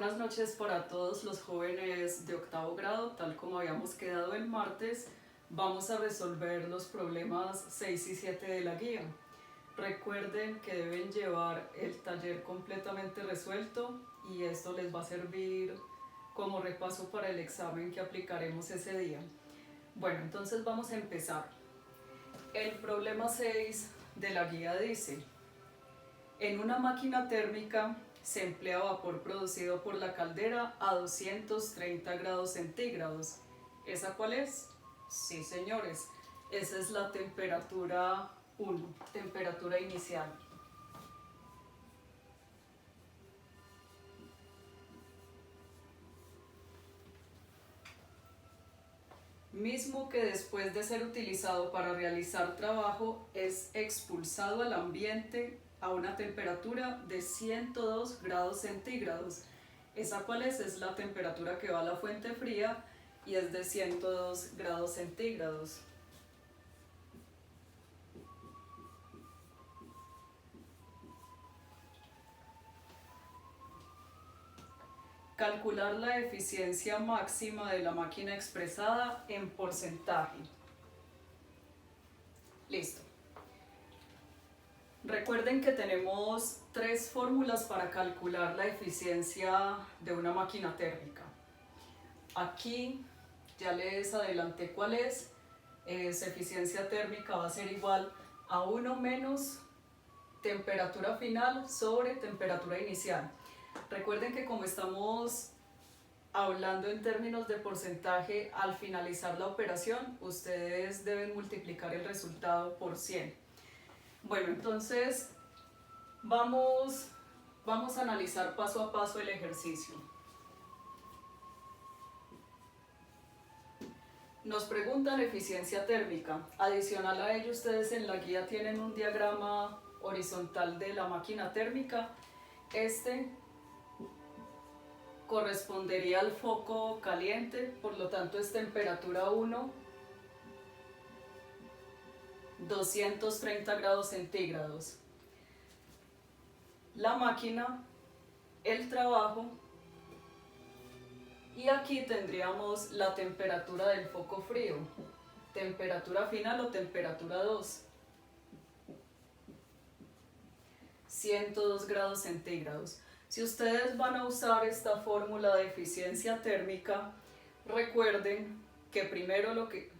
Buenas noches para todos los jóvenes de octavo grado. Tal como habíamos quedado el martes, vamos a resolver los problemas 6 y 7 de la guía. Recuerden que deben llevar el taller completamente resuelto y esto les va a servir como repaso para el examen que aplicaremos ese día. Bueno, entonces vamos a empezar. El problema 6 de la guía dice: en una máquina térmica se emplea vapor producido por la caldera a 230 grados centígrados. ¿Esa cuál es? Sí, señores, esa es la temperatura 1, temperatura inicial. Mismo que después de ser utilizado para realizar trabajo es expulsado al ambiente a una temperatura de 102 grados centígrados. ¿Esa cuál es? Es la temperatura que va a la fuente fría y es de 102 grados centígrados. Calcular la eficiencia máxima de la máquina expresada en porcentaje. Listo. Recuerden que tenemos tres fórmulas para calcular la eficiencia de una máquina térmica. Aquí ya les adelanté cuál es. Eficiencia térmica va a ser igual a 1 menos temperatura final sobre temperatura inicial. Recuerden que como estamos hablando en términos de porcentaje, al finalizar la operación, ustedes deben multiplicar el resultado por 100. Bueno, entonces vamos a analizar paso a paso el ejercicio. Nos preguntan eficiencia térmica. Adicional a ello, ustedes en la guía tienen un diagrama horizontal de la máquina térmica. Este correspondería al foco caliente, por lo tanto es temperatura 1, 230 grados centígrados. La máquina, el trabajo, y aquí tendríamos la temperatura del foco frío, temperatura final o temperatura 2, 102 grados centígrados. Si ustedes van a usar esta fórmula de eficiencia térmica, recuerden que primero lo que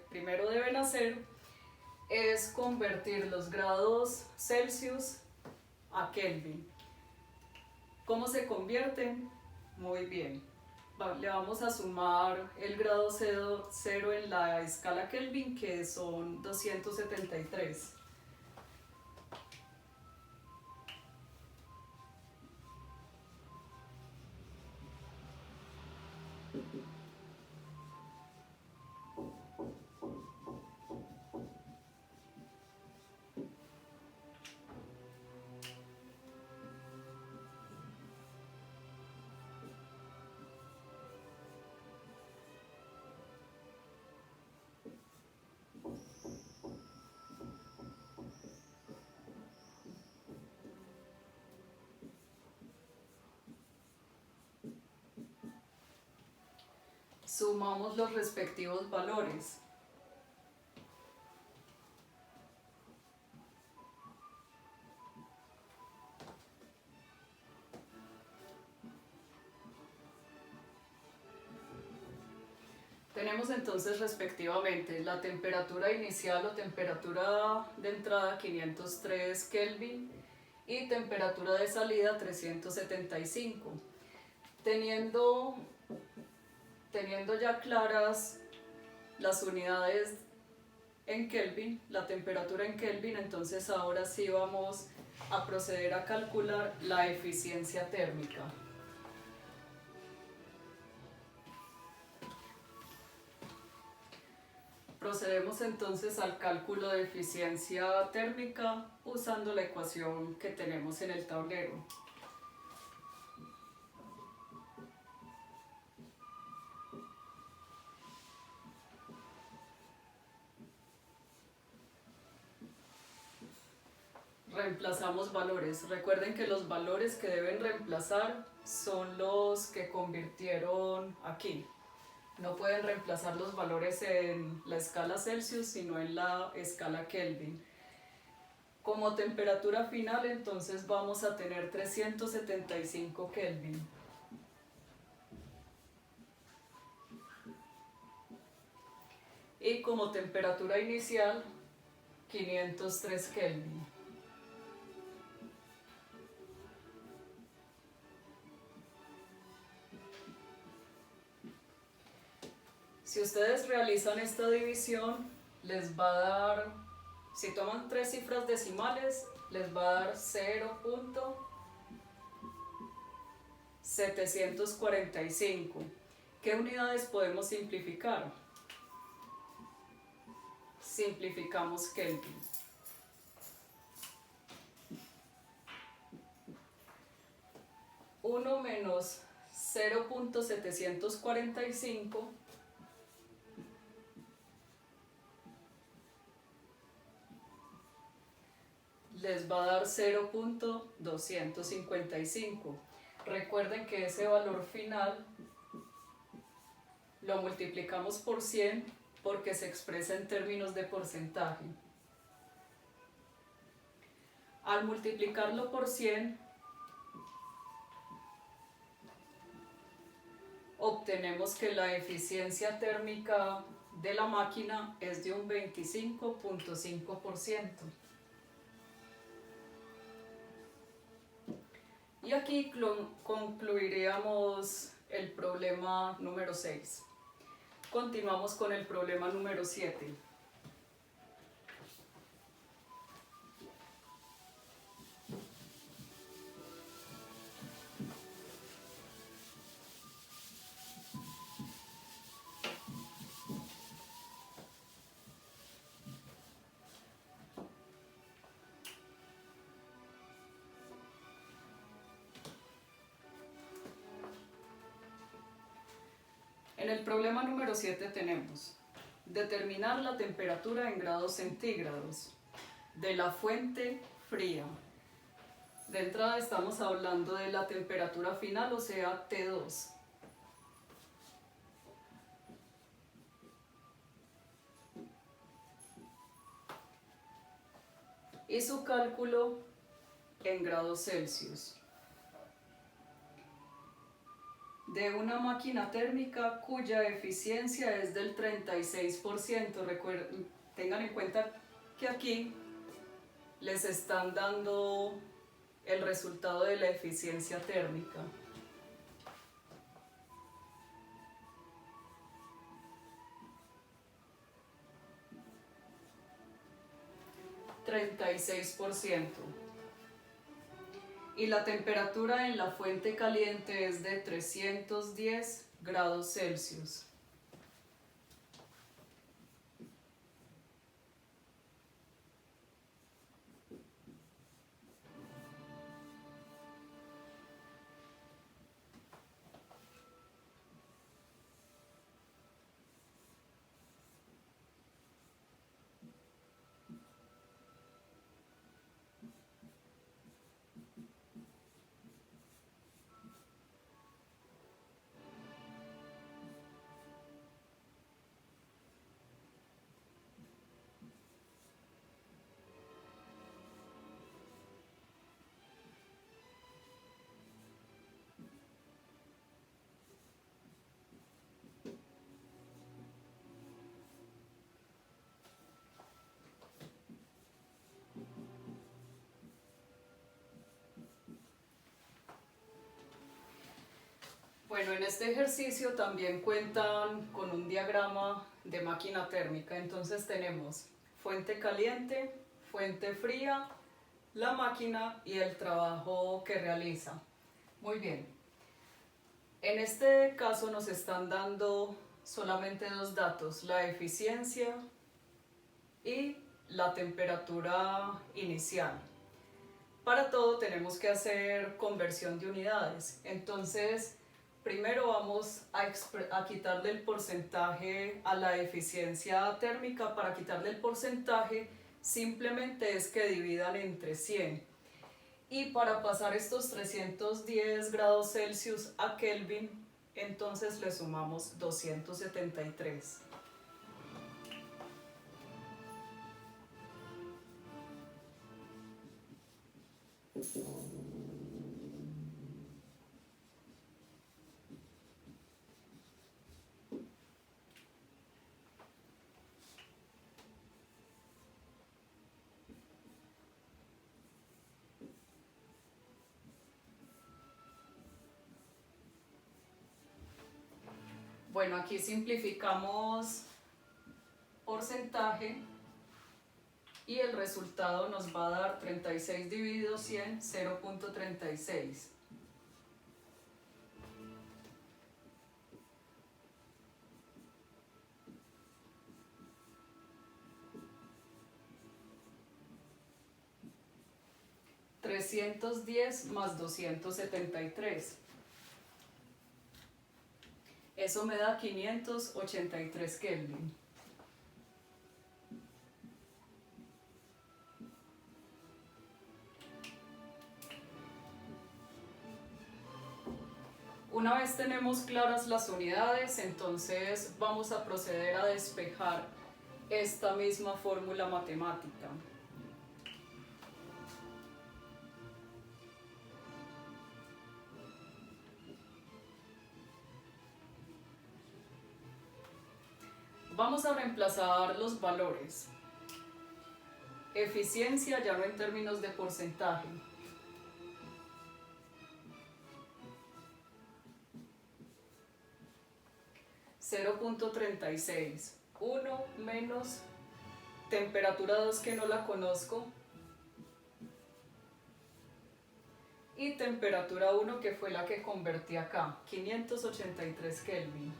primero deben hacer es convertir los grados Celsius a Kelvin. ¿Cómo se convierten? Muy bien. Le vamos a sumar el grado 0 en la escala Kelvin, que son 273. Sumamos los respectivos valores. Tenemos entonces respectivamente la temperatura inicial o temperatura de entrada 503 Kelvin y temperatura de salida 375. Teniendo ya claras las unidades en Kelvin, la temperatura en Kelvin, entonces ahora sí vamos a proceder a calcular la eficiencia térmica. Procedemos entonces al cálculo de eficiencia térmica usando la ecuación que tenemos en el tablero. reemplazamos valores. Recuerden que los valores que deben reemplazar son los que convirtieron aquí. No pueden reemplazar los valores en la escala Celsius, sino en la escala Kelvin. Como temperatura final, entonces vamos a tener 375 Kelvin. Y como temperatura inicial, 503 Kelvin. Si ustedes realizan esta división, les va a dar, si toman 3 cifras decimales, les va a dar 0.745. ¿Qué unidades podemos simplificar? Simplificamos Kelvin. 1 menos 0.745 les va a dar 0.255. Recuerden que ese valor final lo multiplicamos por 100 porque se expresa en términos de porcentaje. Al multiplicarlo por 100, obtenemos que la eficiencia térmica de la máquina es de un 25.5%. Y aquí concluiríamos el problema número 6. Continuamos con el problema número 7. En el problema número 7 tenemos determinar la temperatura en grados centígrados de la fuente fría. De entrada estamos hablando de la temperatura final, o sea, T2. Y su cálculo en grados Celsius. De una máquina térmica cuya eficiencia es del 36%. Tengan en cuenta que aquí les están dando el resultado de la eficiencia térmica. %. Y la temperatura en la fuente caliente es de 310 grados Celsius. Bueno, en este ejercicio también cuentan con un diagrama de máquina térmica. Entonces tenemos fuente caliente, fuente fría, la máquina y el trabajo que realiza. Muy bien. En este caso nos están dando solamente dos datos, la eficiencia y la temperatura inicial. Para todo tenemos que hacer conversión de unidades. Entonces, primero vamos a quitarle el porcentaje a la eficiencia térmica. Para quitarle el porcentaje simplemente es que dividan entre 100. Y para pasar estos 310 grados Celsius a Kelvin, entonces le sumamos 273. Bueno, aquí simplificamos porcentaje y el resultado nos va a dar 36 dividido 100, 0.36. $310 más 273. Eso me da 583 Kelvin. Una vez tenemos claras las unidades, entonces vamos a proceder a despejar esta misma fórmula matemática. Vamos a reemplazar los valores. Eficiencia ya no en términos de porcentaje. $0.36. 1 menos temperatura 2 que no la conozco. Y temperatura 1 que fue la que convertí acá. 583 Kelvin.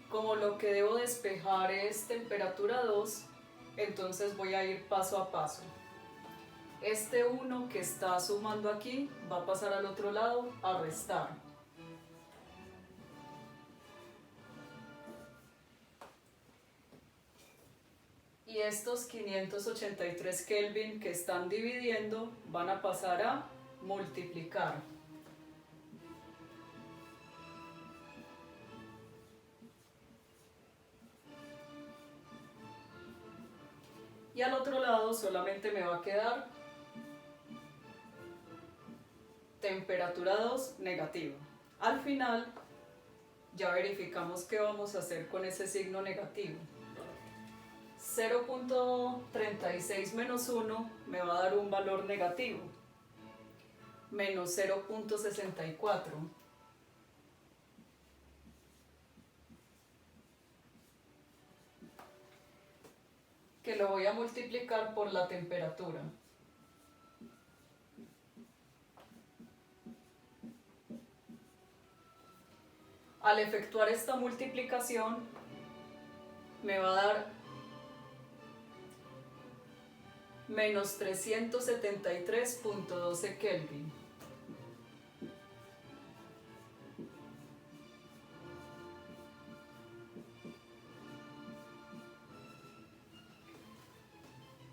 Como lo que debo despejar es temperatura 2, entonces voy a ir paso a paso. Este 1 que está sumando aquí va a pasar al otro lado a restar. Y estos 583 Kelvin que están dividiendo van a pasar a multiplicar. Y al otro lado solamente me va a quedar temperatura 2 negativa. Al final ya verificamos qué vamos a hacer con ese signo negativo. 0.36 menos 1 me va a dar un valor negativo, menos 0.64. Que lo voy a multiplicar por la temperatura. Al efectuar esta multiplicación me va a dar menos 373.12 Kelvin.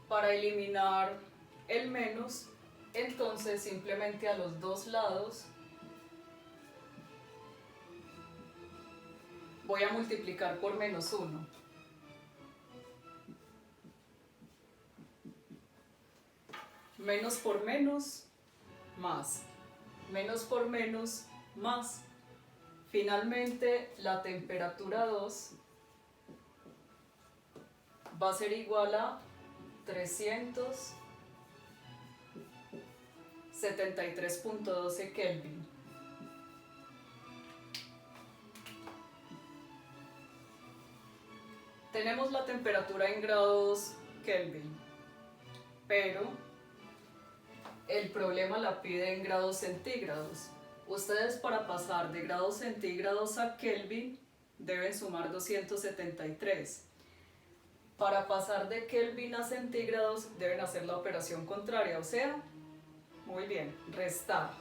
Para eliminar el menos, entonces simplemente a los dos lados voy a multiplicar por menos 1. Menos por menos, más. Menos por menos, más. Finalmente, la temperatura 2 va a ser igual a 373.12 Kelvin. Tenemos la temperatura en grados Kelvin, pero el problema la pide en grados centígrados. Ustedes para pasar de grados centígrados a Kelvin deben sumar 273. Para pasar de Kelvin a centígrados deben hacer la operación contraria, o sea, muy bien, restar.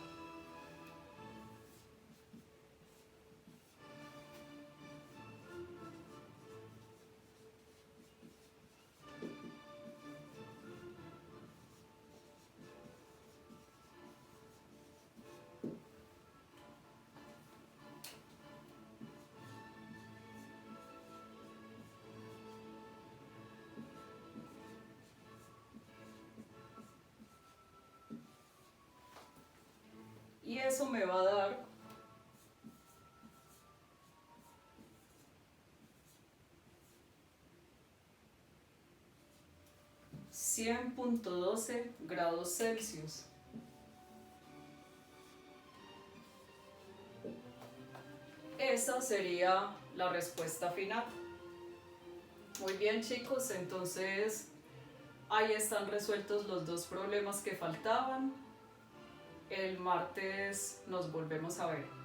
Eso me va a dar 100.12 grados Celsius. Esa sería la respuesta final. Muy bien, chicos, entonces ahí están resueltos los dos problemas que faltaban. El martes nos volvemos a ver.